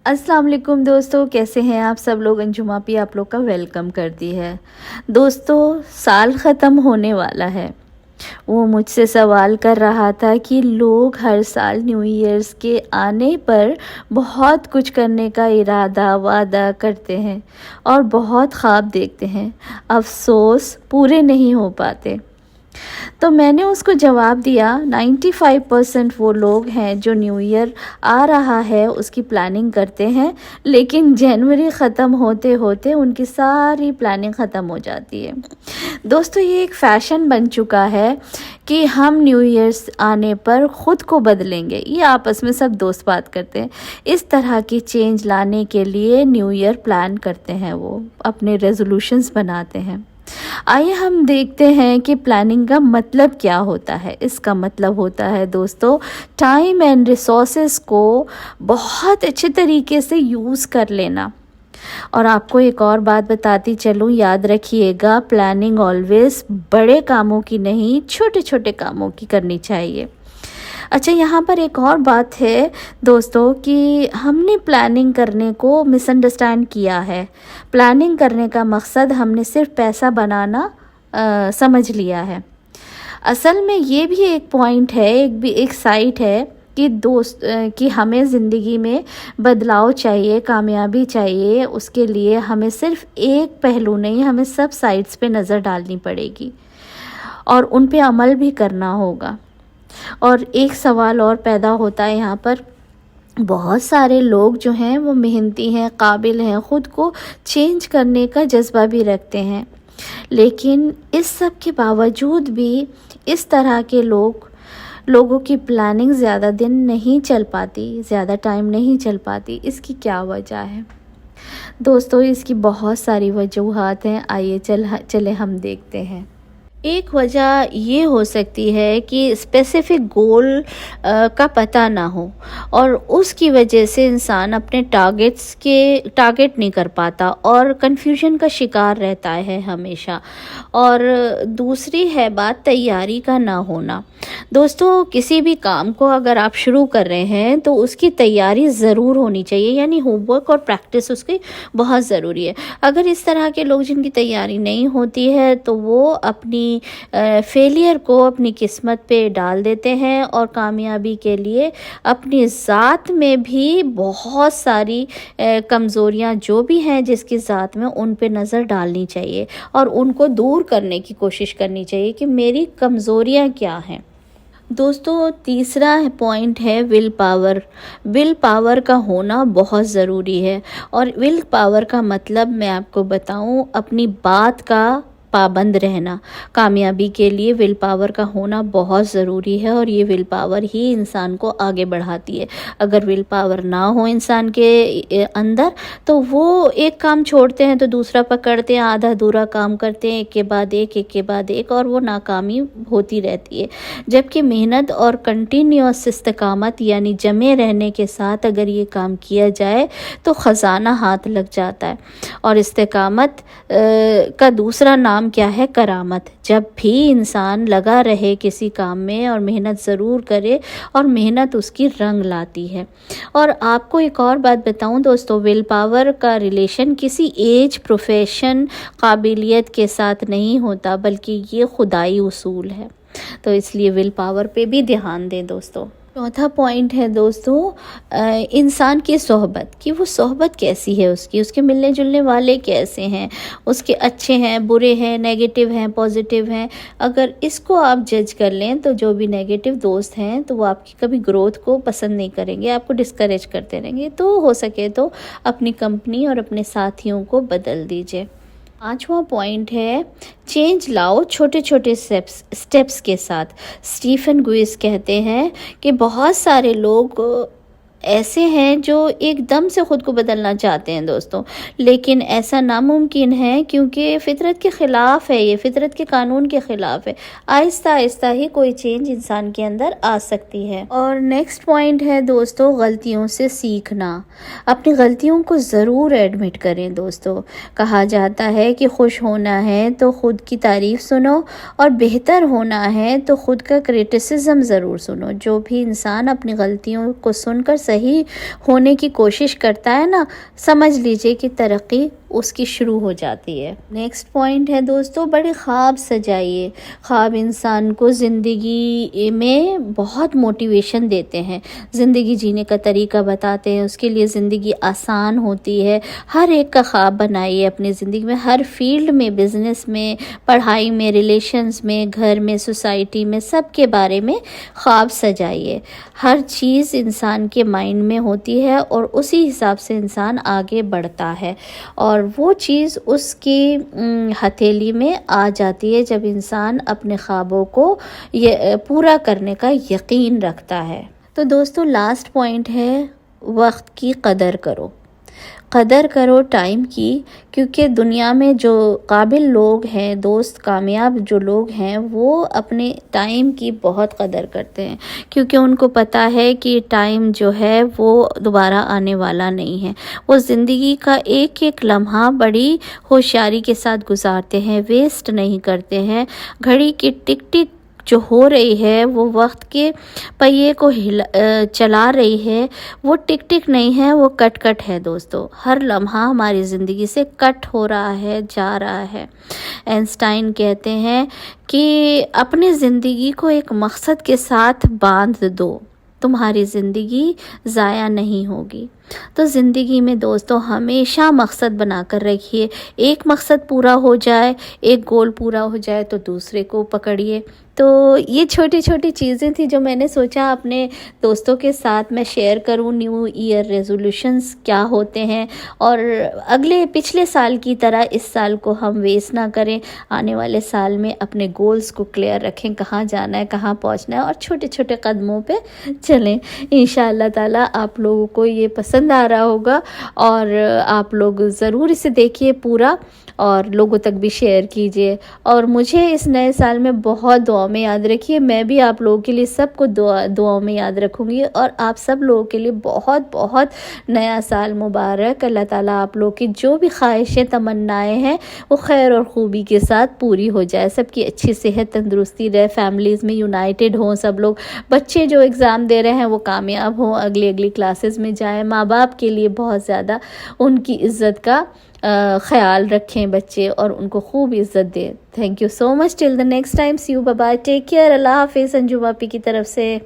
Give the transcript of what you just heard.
अस्सलाम वालेकुम दोस्तों, कैसे हैं आप सब लोग। अंजुम आपी आप लोग का वेलकम करती है। दोस्तों, साल ख़त्म होने वाला है। वो मुझसे सवाल कर रहा था कि लोग हर साल न्यू ईयर्स के आने पर बहुत कुछ करने का इरादा वादा करते हैं और बहुत ख्वाब देखते हैं, अफसोस पूरे नहीं हो पाते। तो मैंने उसको जवाब दिया 95% वो लोग हैं जो न्यू ईयर आ रहा है उसकी प्लानिंग करते हैं, लेकिन जनवरी ख़त्म होते होते उनकी सारी प्लानिंग ख़त्म हो जाती है। दोस्तों, ये एक फ़ैशन बन चुका है कि हम न्यू ईयर्स आने पर ख़ुद को बदलेंगे। ये आपस में सब दोस्त बात करते हैं। इस तरह की चेंज लाने के लिए न्यू ईयर प्लान करते हैं, वो अपने रेजोल्यूशंस बनाते हैं। आइए हम देखते हैं कि प्लानिंग का मतलब क्या होता है। इसका मतलब होता है दोस्तों, टाइम एंड रिसोर्सेस को बहुत अच्छे तरीके से यूज़ कर लेना। और आपको एक और बात बताती चलूँ, याद रखिएगा, प्लानिंग ऑलवेज बड़े कामों की नहीं, छोटे छोटे कामों की करनी चाहिए। अच्छा, यहाँ पर एक और बात है दोस्तों कि हमने प्लानिंग करने को मिसअंडरस्टैंड किया है। प्लानिंग करने का मकसद हमने सिर्फ पैसा बनाना समझ लिया है। असल में ये भी एक पॉइंट है, एक साइट है कि हमें ज़िंदगी में बदलाव चाहिए, कामयाबी चाहिए। उसके लिए हमें सिर्फ एक पहलू नहीं, हमें सब साइड्स पे नज़र डालनी पड़ेगी और उन पे अमल भी करना होगा। और एक सवाल और पैदा होता है यहाँ पर, बहुत सारे लोग जो हैं वो मेहनती हैं, काबिल हैं, ख़ुद को चेंज करने का जज्बा भी रखते हैं, लेकिन इस सब के बावजूद भी इस तरह के लोगों की प्लानिंग ज़्यादा दिन नहीं चल पाती, ज़्यादा टाइम नहीं चल पाती। इसकी क्या वजह है दोस्तों? इसकी बहुत सारी वजूहात हैं। आइए चले हम देखते हैं। एक वजह ये हो सकती है कि स्पेसिफिक गोल का पता ना हो और उसकी वजह से इंसान अपने टारगेट नहीं कर पाता और कंफ्यूजन का शिकार रहता है हमेशा। और दूसरी है बात तैयारी का ना होना। दोस्तों, किसी भी काम को अगर आप शुरू कर रहे हैं तो उसकी तैयारी ज़रूर होनी चाहिए, यानी होमवर्क और प्रैक्टिस उसकी बहुत ज़रूरी है। अगर इस तरह के लोग जिनकी तैयारी नहीं होती है तो वो अपनी फेलियर को अपनी किस्मत पे डाल देते हैं और कामयाबी के लिए अपनी ज़ात में भी बहुत सारी कमज़ोरियां जो भी हैं जिसकी ज़ात में, उन पे नज़र डालनी चाहिए और उनको दूर करने की कोशिश करनी चाहिए कि मेरी कमज़ोरियां क्या हैं। दोस्तों, तीसरा पॉइंट है विल पावर। विल पावर का होना बहुत ज़रूरी है और विल पावर का मतलब मैं आपको बताऊं, अपनी बात का पाबंद रहना। कामयाबी के लिए विल पावर का होना बहुत ज़रूरी है और ये विल पावर ही इंसान को आगे बढ़ाती है। अगर विल पावर ना हो इंसान के अंदर तो वो एक काम छोड़ते हैं तो दूसरा पकड़ते हैं, आधा अधूरा काम करते हैं, एक के बाद एक और वो नाकामी होती रहती है। जबकि मेहनत और कंटिन्यूअस इस्तिकामत यानी जमे रहने के साथ अगर ये काम किया जाए तो ख़जाना हाथ लग जाता है। और इस्तिकामत का दूसरा नाम क्या है? करामत। जब भी इंसान लगा रहे किसी काम में और मेहनत ज़रूर करे और मेहनत उसकी रंग लाती है। और आपको एक और बात बताऊं दोस्तों, विल पावर का रिलेशन किसी एज, प्रोफेशन, काबिलियत के साथ नहीं होता, बल्कि ये खुदाई उसूल है। तो इसलिए विल पावर पे भी ध्यान दें दोस्तों। चौथा पॉइंट है दोस्तों, इंसान की सोहबत, कि वो सोहबत कैसी है, उसके मिलने जुलने वाले कैसे हैं, उसके अच्छे हैं, बुरे हैं, नेगेटिव हैं, पॉजिटिव हैं। अगर इसको आप जज कर लें तो जो भी नेगेटिव दोस्त हैं तो वो आपकी कभी ग्रोथ को पसंद नहीं करेंगे, आपको डिस्करेज करते रहेंगे। तो हो सके तो अपनी कंपनी और अपने साथियों को बदल दीजिए। पांचवा पॉइंट है चेंज लाओ छोटे छोटे स्टेप्स के साथ। स्टीफन गुइस कहते हैं कि बहुत सारे लोग ऐसे हैं जो एकदम से ख़ुद को बदलना चाहते हैं दोस्तों, लेकिन ऐसा नामुमकिन है क्योंकि फ़ितरत के ख़िलाफ़ है, ये फ़ितरत के कानून के ख़िलाफ़ है। आहिस्ता आहिस्ता ही कोई चेंज इंसान के अंदर आ सकती है। और नेक्स्ट पॉइंट है दोस्तों, गलतियों से सीखना। अपनी गलतियों को ज़रूर एडमिट करें दोस्तों। कहा जाता है कि खुश होना है तो ख़ुद की तारीफ़ सुनो और बेहतर होना है तो ख़ुद का क्रिटिसिज्म ज़रूर सुनो। जो भी इंसान अपनी गलतियों को सुनकर صحیح ہونے کی کوشش کرتا ہے نا، سمجھ لیجئے کہ ترقی اس کی شروع ہو جاتی ہے۔ نیکسٹ پوائنٹ ہے دوستو، بڑے خواب سجائیے۔ خواب انسان کو زندگی میں بہت موٹیویشن دیتے ہیں، زندگی جینے کا طریقہ بتاتے ہیں، اس کے لیے زندگی آسان ہوتی ہے۔ ہر ایک کا خواب بنائیے اپنی زندگی میں، ہر فیلڈ میں، بزنس میں، پڑھائی میں، ریلیشنز میں، گھر میں، سوسائٹی میں، سب کے بارے میں خواب سجائیے۔ ہر چیز انسان کے مائنڈ میں ہوتی ہے اور اسی حساب سے انسان آگے بڑھتا ہے، اور وہ چیز اس کی ہتھیلی میں آ جاتی ہے جب انسان اپنے خوابوں کو پورا کرنے کا یقین رکھتا ہے۔ تو دوستو لاسٹ پوائنٹ ہے، وقت کی قدر کرو۔ قدر کرو ٹائم کی، کیونکہ دنیا میں جو قابل لوگ ہیں، دوست کامیاب جو لوگ ہیں، وہ اپنے ٹائم کی بہت قدر کرتے ہیں، کیونکہ ان کو پتہ ہے کہ ٹائم جو ہے وہ دوبارہ آنے والا نہیں ہے۔ وہ زندگی کا ایک ایک لمحہ بڑی ہوشیاری کے ساتھ گزارتے ہیں، ویسٹ نہیں کرتے ہیں۔ گھڑی کی ٹک ٹک جو ہو رہی ہے، وہ وقت کے پہیے کو چلا رہی ہے، وہ ٹک ٹک نہیں ہے، وہ کٹ کٹ ہے دوستو۔ ہر لمحہ ہماری زندگی سے کٹ ہو رہا ہے، جا رہا ہے۔ اینسٹائن کہتے ہیں کہ اپنی زندگی کو ایک مقصد کے ساتھ باندھ دو، تمہاری زندگی ضائع نہیں ہوگی۔ تو زندگی میں دوستو ہمیشہ مقصد بنا کر رکھیے، ایک مقصد پورا ہو جائے، ایک گول پورا ہو جائے تو دوسرے کو پکڑیے۔ تو یہ چھوٹی چھوٹی چیزیں تھیں جو میں نے سوچا اپنے دوستوں کے ساتھ میں شیئر کروں۔ نیو ایئر ریزولوشنز کیا ہوتے ہیں، اور پچھلے سال کی طرح اس سال کو ہم ویسٹ نہ کریں، آنے والے سال میں اپنے گولز کو کلیئر رکھیں، کہاں جانا ہے، کہاں پہنچنا ہے، اور چھوٹے چھوٹے قدموں پہ چلیں۔ انشاءاللہ تعالیٰ آپ لوگوں کو یہ پسند آ رہا ہوگا، اور آپ لوگ ضرور اسے دیکھیے پورا، اور لوگوں تک بھی شیئر کیجیے، اور مجھے اس نئے سال میں بہت دعاؤں میں یاد رکھیے۔ میں بھی آپ لوگوں کے لیے سب کو دعاؤں میں یاد رکھوں گی، اور آپ سب لوگوں کے لیے بہت بہت نیا سال مبارک۔ اللہ تعالیٰ آپ لوگ کی جو بھی خواہشیں تمنائیں ہیں وہ خیر اور خوبی کے ساتھ پوری ہو جائے، سب کی اچھی صحت تندرستی رہے، فیملیز میں یونائٹڈ ہوں سب لوگ، بچے جو ایگزام دے رہے ہیں وہ کامیاب ہوں، اگلی کلاسز میں جائیں، ماں باپ کے لیے بہت زیادہ ان کی عزت کا خیال رکھیں بچے، اور ان کو خوب عزت دیں۔ Thank you so much, till the next time, see you, bye bye, take care, اللہ حافظ، انجم آپی کی طرف سے۔